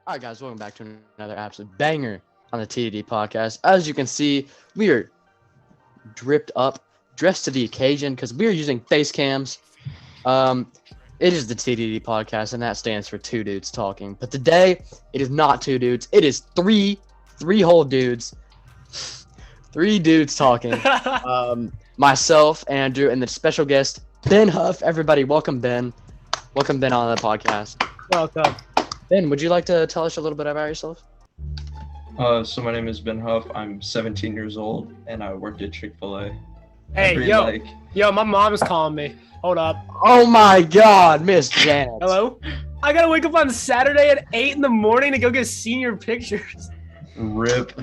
All right, guys, welcome back to another absolute banger on the TDD podcast. As you can see, we are dripped up, dressed to the occasion because we are using face cams. It is the TDD podcast, and that stands for two dudes talking. But today, it is not two dudes. It is three whole dudes, three dudes talking. Myself, Andrew, and the special guest, Ben Huff. Everybody, welcome Ben. Welcome Ben on the podcast. Welcome. Ben, would you like to tell us a little bit about yourself? So my name is Ben Huff. I'm 17 years old, and I worked at Chick-fil-A. Hey, yo, my mom is calling me. Hold up. Oh my God, Miss Janet. Hello? I gotta wake up on Saturday at 8 in the morning to go get senior pictures. RIP.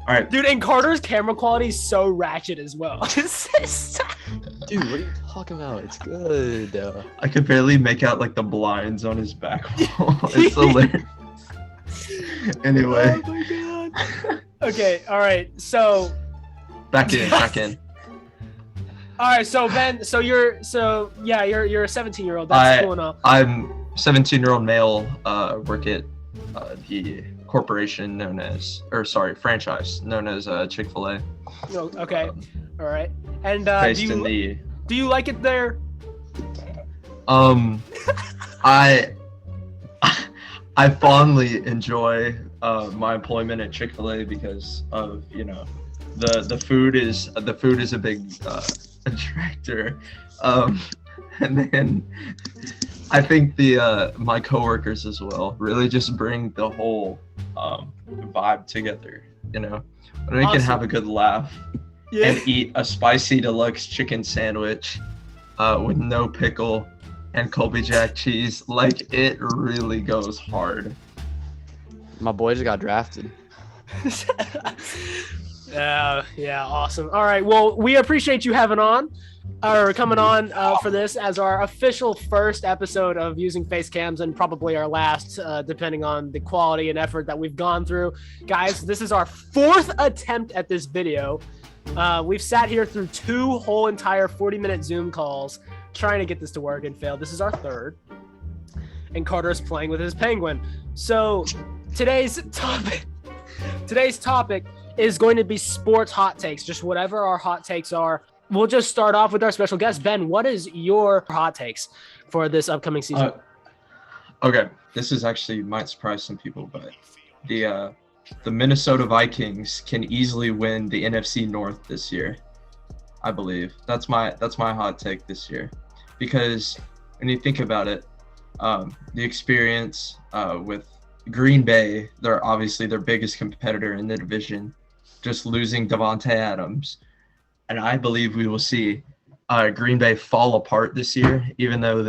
All right. Dude, and Carter's camera quality is so ratchet as well. Dude, what are you talking about? It's good. I could barely make out like the blinds on his back wall. It's hilarious. Anyway. Oh my God. Okay, all right. So Back in. all right, so Ben, you're a 17-year-old. That's cool enough. I'm 17-year-old male. Work at the corporation franchise known as Chick-fil-A. Oh, okay. All right. And Based do you like it there? I fondly enjoy my employment at Chick-fil-A because of the food is a big attractor, and then I think my coworkers as well really just bring the whole vibe together. When we can have a good laugh and eat a spicy deluxe chicken sandwich with no pickle and Colby Jack cheese, like it really goes hard. My boy just got drafted. Yeah, awesome. All right, well, we appreciate you coming on for this as our official first episode of using face cams, and probably our last, depending on the quality and effort that we've gone through. Guys, this is our fourth attempt at this video. We've sat here through two whole entire 40-minute Zoom calls trying to get this to work and failed. This is our third, and Carter's playing with his penguin. So today's topic is going to be sports hot takes, just whatever our hot takes are. We'll just start off with our special guest. Ben, what is your hot takes for this upcoming season? Okay, this is actually might surprise some people, but the Minnesota Vikings can easily win the NFC North this year. I believe that's my hot take this year, because when you think about it, the experience with Green Bay, they're obviously their biggest competitor in the division, just losing Davante Adams. And I believe we will see Green Bay fall apart this year, even though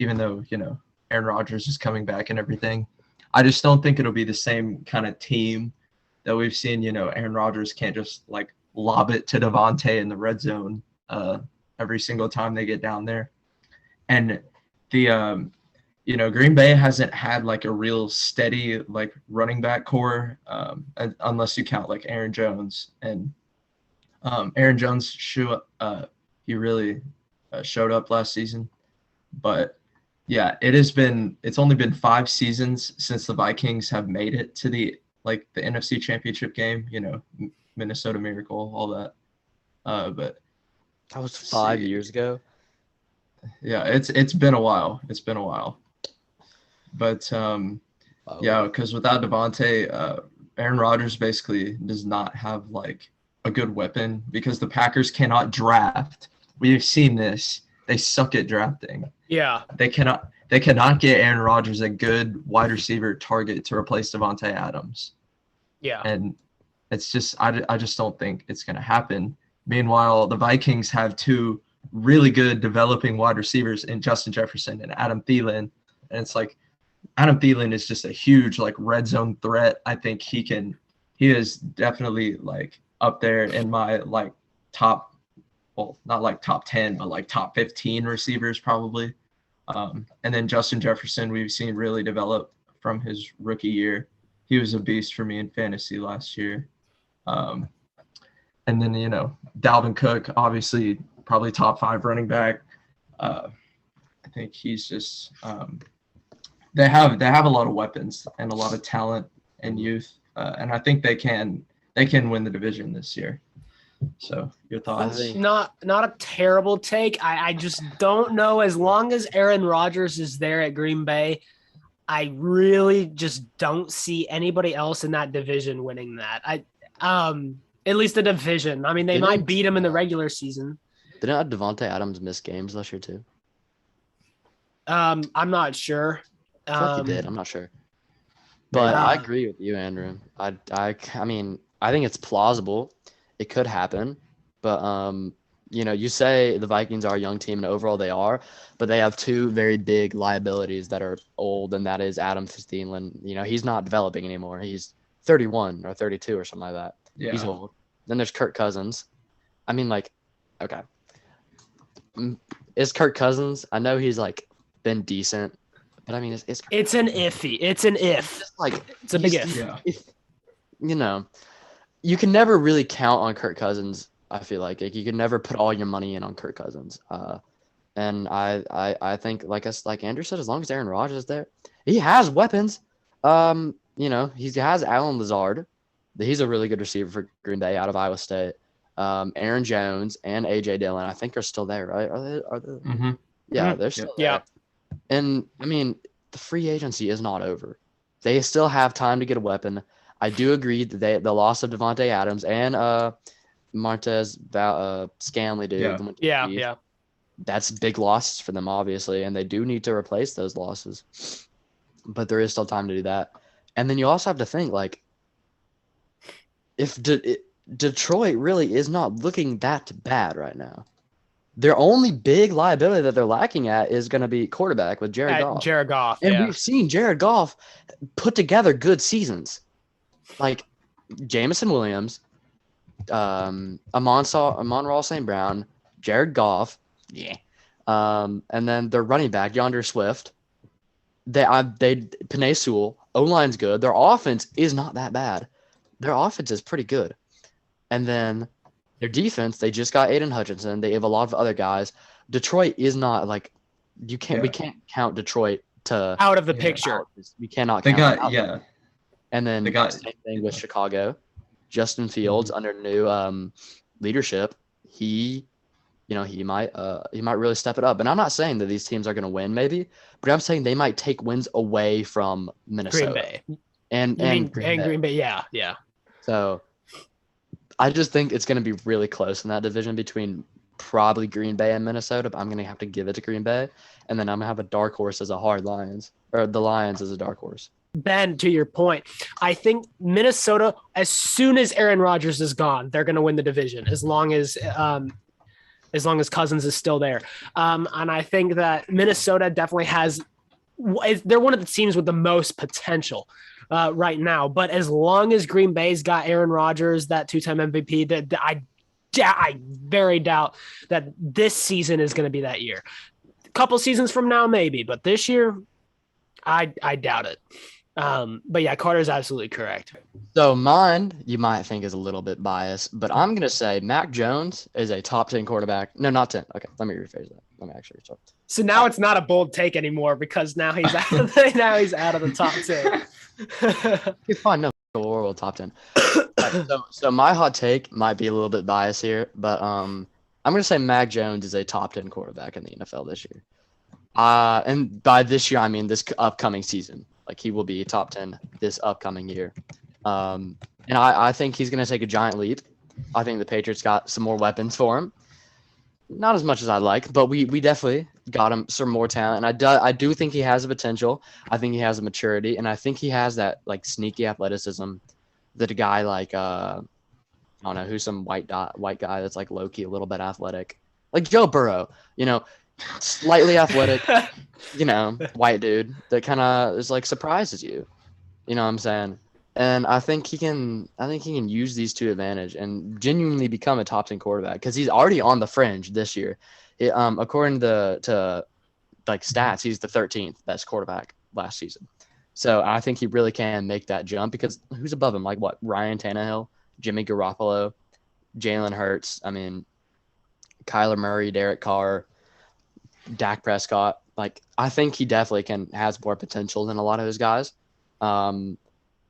Aaron Rodgers is coming back and everything. I just don't think it'll be the same kind of team that we've seen. Aaron Rodgers can't just like lob it to Davante in the red zone every single time they get down there. And Green Bay hasn't had like a real steady like running back core, unless you count like Aaron Jones. And Aaron Jones he really showed up last season. But yeah, it's only been 5 seasons since the Vikings have made it to the NFC Championship game, Minnesota Miracle, all that. But That was 5 years ago. Yeah, it's been a while. But because without Davante, Aaron Rodgers basically does not have like a good weapon, because the Packers cannot draft. We have seen this. They suck at drafting. Yeah. They cannot get Aaron Rodgers a good wide receiver target to replace Davante Adams. Yeah. And it's just I just don't think it's going to happen. Meanwhile, the Vikings have 2 really good developing wide receivers in Justin Jefferson and Adam Thielen. And it's like Adam Thielen is just a huge like red zone threat. I think he is definitely like up there in my like top, well, not like top 10, but like top 15 receivers probably. And then Justin Jefferson, we've seen really develop from his rookie year. He was a beast for me in fantasy last year. And then, Dalvin Cook, obviously probably top 5 running back. I think he's just they have a lot of weapons and a lot of talent and youth, and I think they can win the division this year. So your thoughts? think- Not a terrible take. I just don't know. As long as Aaron Rodgers is there at Green Bay, I really just don't see anybody else in that division winning that. At least the division. I mean, they might beat him in the regular season. Didn't Devontae Adams miss games last year too? I'm not sure. I feel like he did. I'm not sure. But I agree with you, Andrew. I mean, I think it's plausible. It could happen. But, you say the Vikings are a young team, and overall they are. But they have two very big liabilities that are old, and that is Adam Thielen. He's not developing anymore. He's 31 or 32 or something like that. Yeah. He's old. Then there's Kirk Cousins. I mean, okay. Is Kirk Cousins? I know he's been decent, but I mean, it's an iffy. It's an if. It's a big if. Yeah. You can never really count on Kirk Cousins. I feel like you can never put all your money in on Kirk Cousins. And I think like Andrew said, as long as Aaron Rodgers is there, he has weapons. He has Alan Lazard. He's a really good receiver for Green Bay out of Iowa State. Aaron Jones and AJ Dillon, I think, are still there, right? Are they? Mm-hmm. Yeah, they're still there. Yeah. And I mean, the free agency is not over. They still have time to get a weapon. I do agree that the loss of Devontae Adams and Martez Scanley, dude. Yeah. That's big losses for them, obviously, and they do need to replace those losses. But there is still time to do that. And then you also have to think, if Detroit really is not looking that bad right now. Their only big liability that they're lacking at is going to be quarterback with Jared Goff. Jared Goff, and we've seen Jared Goff put together good seasons. Like Jamison Williams, Amon-Ra St. Brown, Jared Goff, and then their running back, Yonder Swift. They Penei Sewell, O-line's good. Their offense is not that bad. Their offense is pretty good. And then their defense, they just got Aiden Hutchinson. They have a lot of other guys. Detroit is not we can't count Detroit out of the picture. We cannot They count got them out. And then they got same thing with Chicago. Justin Fields under new leadership, he might really step it up. And I'm not saying that these teams are going to win, maybe, but I'm saying they might take wins away from Minnesota. Green Bay. And Green Bay. Yeah. So I just think it's going to be really close in that division between probably Green Bay and Minnesota, but I'm going to have to give it to Green Bay. And then I'm going to have a dark horse as the Lions as a dark horse. Ben, to your point, I think Minnesota, as soon as Aaron Rodgers is gone, they're going to win the division as long as Cousins is still there. And I think that Minnesota definitely they're one of the teams with the most potential right now. But as long as Green Bay's got Aaron Rodgers, that two-time MVP, that I very doubt that this season is going to be that year. A couple seasons from now, maybe, but this year, I doubt it. But yeah, Carter's absolutely correct. So mine, you might think, is a little bit biased, but I'm going to say Mac Jones is a top 10 quarterback. No, not 10. Okay, let me rephrase that. Let me actually start. So now it's not a bold take anymore because now he's out of the top 10. He's fine. No, world top 10. So my hot take might be a little bit biased here, but I'm going to say Mac Jones is a top 10 quarterback in the NFL this year. And by this year, I mean this upcoming season. He will be top 10 this upcoming year. And I think he's going to take a giant leap. I think the Patriots got some more weapons for him. Not as much as I'd like, but we definitely got him some more talent. And I do think he has a potential. I think he has a maturity. And I think he has that sneaky athleticism that a guy I don't know, who's some white guy that's low-key a little bit athletic. Like Joe Burrow, slightly athletic, white dude that kind of is surprises you. You know what I'm saying? And I think he can use these to advantage and genuinely become a top 10 quarterback because he's already on the fringe this year. According to stats, he's the 13th best quarterback last season. So I think he really can make that jump because who's above him? Ryan Tannehill, Jimmy Garoppolo, Jalen Hurts. I mean, Kyler Murray, Derek Carr, Dak Prescott. like I think he definitely has more potential than a lot of those guys. And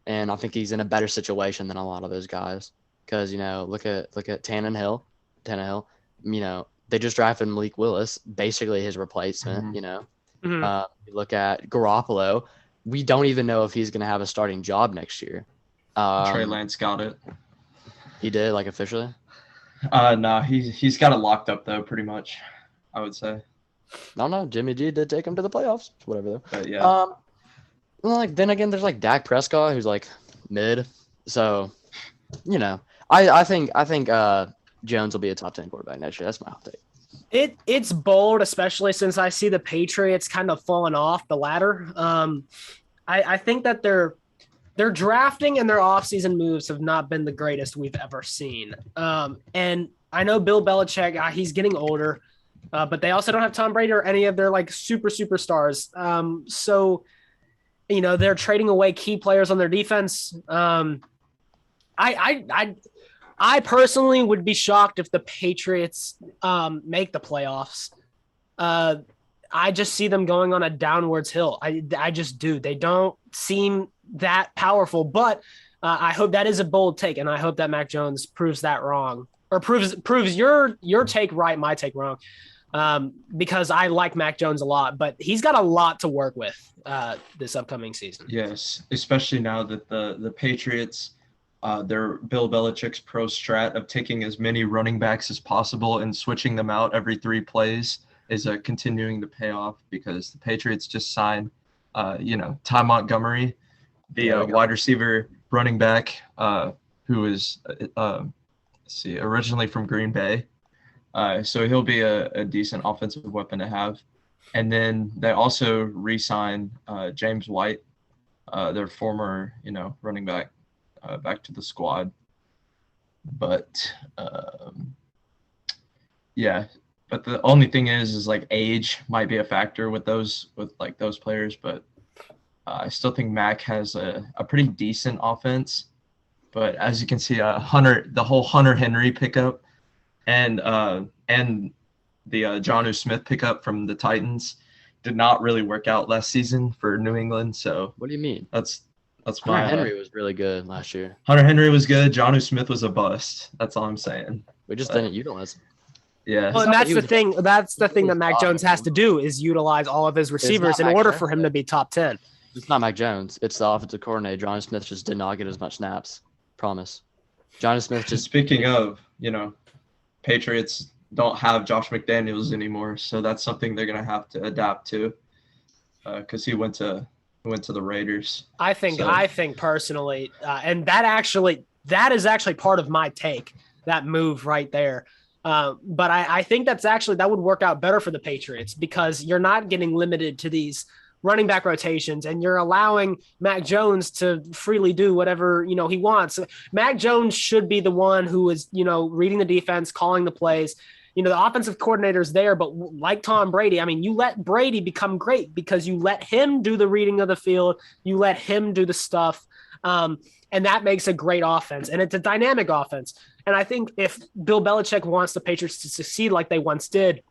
I think he's in a better situation than a lot of those guys. Because, look at Tannehill. They just drafted Malik Willis, basically his replacement, Mhm. You look at Garoppolo. We don't even know if he's going to have a starting job next year. Trey Lance got it. He did, like, officially? No, he's got it locked up though, pretty much, I would say. No, Jimmy G did take him to the playoffs. Whatever though. But yeah. Then again, there's like Dak Prescott, who's like mid. So, I think Jones will be a top 10 quarterback next year. That's my hot take. It's bold, especially since I see the Patriots kind of falling off the ladder. I think that their drafting and their offseason moves have not been the greatest we've ever seen. And I know Bill Belichick, he's getting older, but they also don't have Tom Brady or any of their like superstars. So, they're trading away key players on their defense. I personally would be shocked if the Patriots make the playoffs. I just see them going on a downwards hill. I just do. They don't seem that powerful, but I hope that is a bold take, and I hope that Mac Jones proves that wrong, or proves your take right, my take wrong, because I like Mac Jones a lot, but he's got a lot to work with this upcoming season. Yes, especially now that the Patriots, their Bill Belichick's pro strat of taking as many running backs as possible and switching them out every 3 plays is continuing to pay off, because the Patriots just signed, Ty Montgomery, the wide receiver running back, who is originally from Green Bay. So he'll be a decent offensive weapon to have. And then they also re-signed James White, their former, running back, back to the squad. But but the only thing is like age might be a factor with those players. But I still think Mac has a pretty decent offense. But as you can see, the whole Hunter Henry pickup and the Jonnu Smith pickup from the Titans did not really work out last season for New England. So What do you mean? That's Hunter Henry was really good last year. Hunter Henry was good. Jonnu Smith was a bust. That's all I'm saying. We just didn't utilize him. Yeah. Well, and that's the thing. That's the thing that Mac Jones has to do, is utilize all of his receivers in order for him to be top 10. It's not Mac Jones. It's the offensive coordinator. Jonnu Smith just did not get as much snaps. Promise. Jonnu Smith just. Speaking of, Patriots don't have Josh McDaniels anymore, so that's something they're gonna have to adapt to, because he went to the Raiders. I think personally, and that is actually part of my take, that move right there. But I think that would work out better for the Patriots, because you're not getting limited to these running back rotations, and you're allowing Mac Jones to freely do whatever, he wants. Mac Jones should be the one who is, reading the defense, calling the plays. The offensive coordinator's there, but like Tom Brady, you let Brady become great because you let him do the reading of the field. You let him do the stuff. And that makes a great offense, and it's a dynamic offense. And I think if Bill Belichick wants the Patriots to succeed like they once did,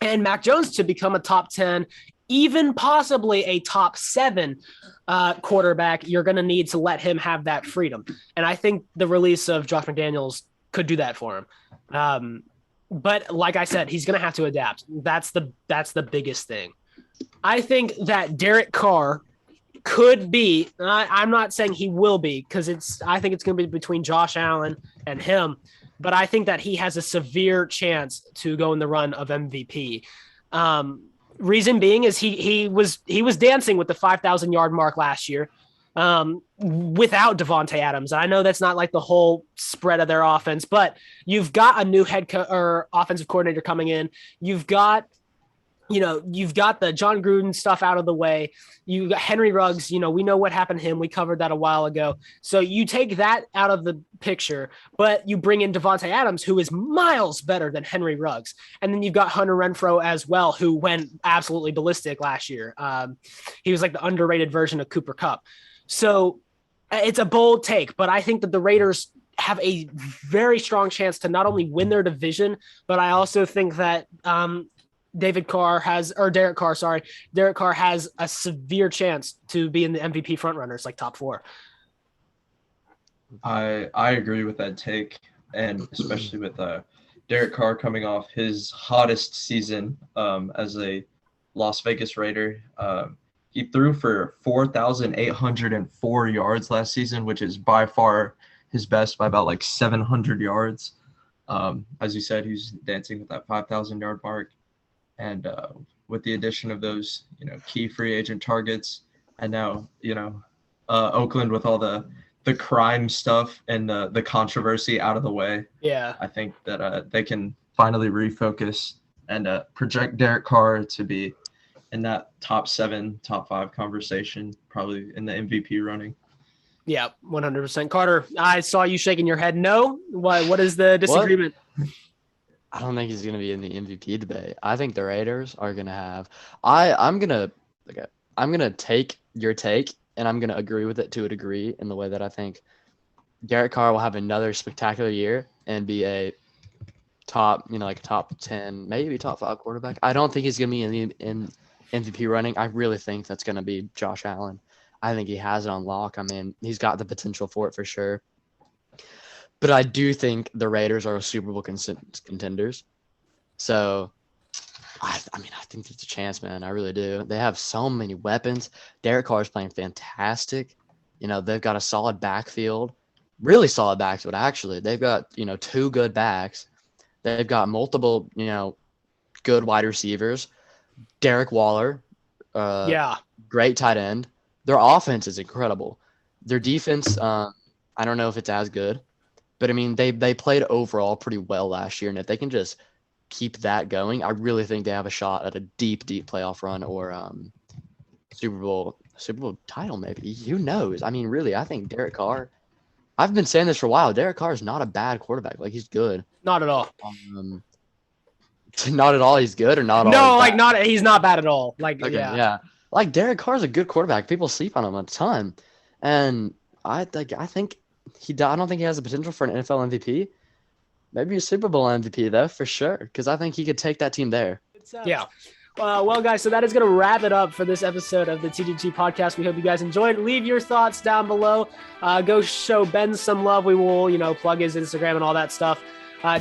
and Mac Jones to become a top 10, even possibly a top 7 quarterback, you're going to need to let him have that freedom. And I think the release of Josh McDaniels could do that for him. But like I said, he's going to have to adapt. That's the biggest thing. I think that Derek Carr could be, I'm not saying he will be, because I think it's going to be between Josh Allen and him, but I think that he has a severe chance to go in the run of MVP. Reason being is he was dancing with the 5,000 yard mark last year without Devontae Adams. I know that's not like the whole spread of their offense, but you've got a new or offensive coordinator coming in. You've got the John Gruden stuff out of the way. You got Henry Ruggs. We know what happened to him. We covered that a while ago. So you take that out of the picture, but you bring in Devontae Adams, who is miles better than Henry Ruggs. And then you've got Hunter Renfrow as well, who went absolutely ballistic last year. He was like the underrated version of Cooper Kupp. So it's a bold take, but I think that the Raiders have a very strong chance to not only win their division, but I also think that Derek Carr has a severe chance to be in the MVP frontrunners, like top 4. I agree with that take, and especially with Derek Carr coming off his hottest season as a Las Vegas Raider. He threw for 4,804 yards last season, which is by far his best by about like 700 yards. As you said, he's dancing with that 5,000-yard mark. And with the addition of those, key free agent targets, and now, Oakland with all the crime stuff and the controversy out of the way. Yeah. I think that they can finally refocus and project Derek Carr to be in that top 7, top 5 conversation, probably in the MVP running. Yeah, 100%. Carter, I saw you shaking your head. No. What is the disagreement? I don't think he's going to be in the MVP debate. I think the Raiders are going to have. I'm going to take your take, and I'm going to agree with it to a degree in the way that I think Derek Carr will have another spectacular year and be a top, like top 10, maybe top 5 quarterback. I don't think he's going to be in MVP running. I really think that's going to be Josh Allen. I think he has it on lock. I mean, he's got the potential for it for sure. But I do think the Raiders are Super Bowl contenders. So, I think there's a chance, man. I really do. They have so many weapons. Derek Carr is playing fantastic. They've got a solid backfield. Really solid backfield, actually. They've got, 2 good backs. They've got multiple, good wide receivers. Derek Waller. Great tight end. Their offense is incredible. Their defense, I don't know if it's as good. But, they played overall pretty well last year. And if they can just keep that going, I really think they have a shot at a deep, deep playoff run or Super Bowl title maybe. Who knows? Really, I think Derek Carr – I've been saying this for a while. Derek Carr is not a bad quarterback. Like, he's good. Not at all. Not at all he's good or not all? No, he's not bad at all. Yeah. Like, Derek Carr's a good quarterback. People sleep on him a ton. And I think – I don't think he has the potential for an NFL MVP. Maybe a Super Bowl MVP, though, for sure, because I think he could take that team there. Yeah. Well, guys, so that is going to wrap it up for this episode of the TDT podcast. We hope you guys enjoyed. Leave your thoughts down below. Go show Ben some love. We will, plug his Instagram and all that stuff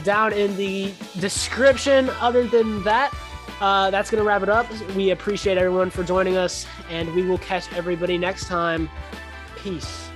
down in the description. Other than that, that's going to wrap it up. We appreciate everyone for joining us, and we will catch everybody next time. Peace.